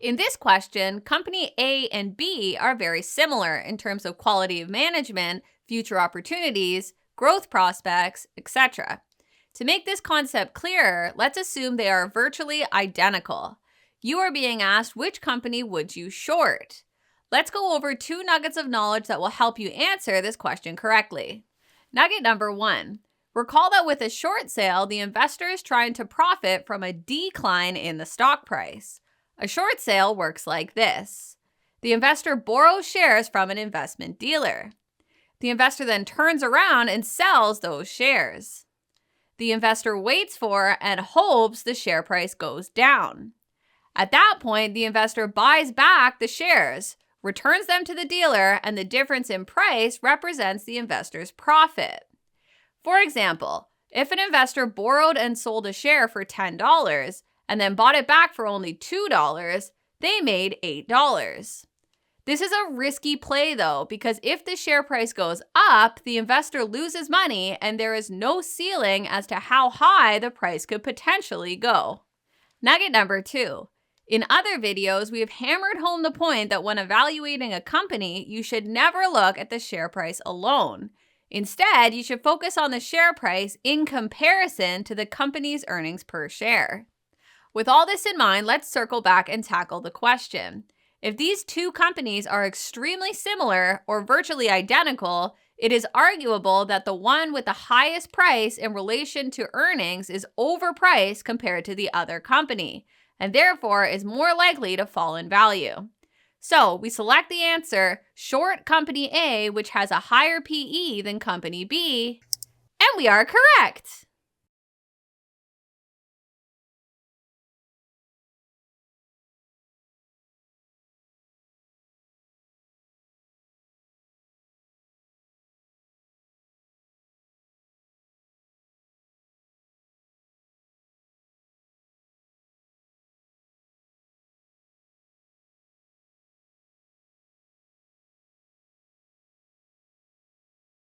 In this question, company A and B are very similar in terms of quality of management, future opportunities, growth prospects, etc. To make this concept clearer, let's assume they are virtually identical. You are being asked which company would you short. Let's go over 2 nuggets of knowledge that will help you answer this question correctly. Nugget number 1. Recall that with a short sale, the investor is trying to profit from a decline in the stock price. A short sale works like this. The investor borrows shares from an investment dealer. The investor then turns around and sells those shares. The investor waits for and hopes the share price goes down. At that point, the investor buys back the shares, returns them to the dealer, and the difference in price represents the investor's profit. For example, if an investor borrowed and sold a share for $10 and then bought it back for only $2, they made $8. This is a risky play though, because if the share price goes up, the investor loses money and there is no ceiling as to how high the price could potentially go. Nugget number 2. In other videos, we have hammered home the point that when evaluating a company, you should never look at the share price alone. Instead, you should focus on the share price in comparison to the company's earnings per share. With all this in mind, let's circle back and tackle the question. If these 2 companies are extremely similar or virtually identical, it is arguable that the one with the highest price in relation to earnings is overpriced compared to the other company, and therefore is more likely to fall in value. So we select the answer, short company A, which has a higher PE than company B, and we are correct.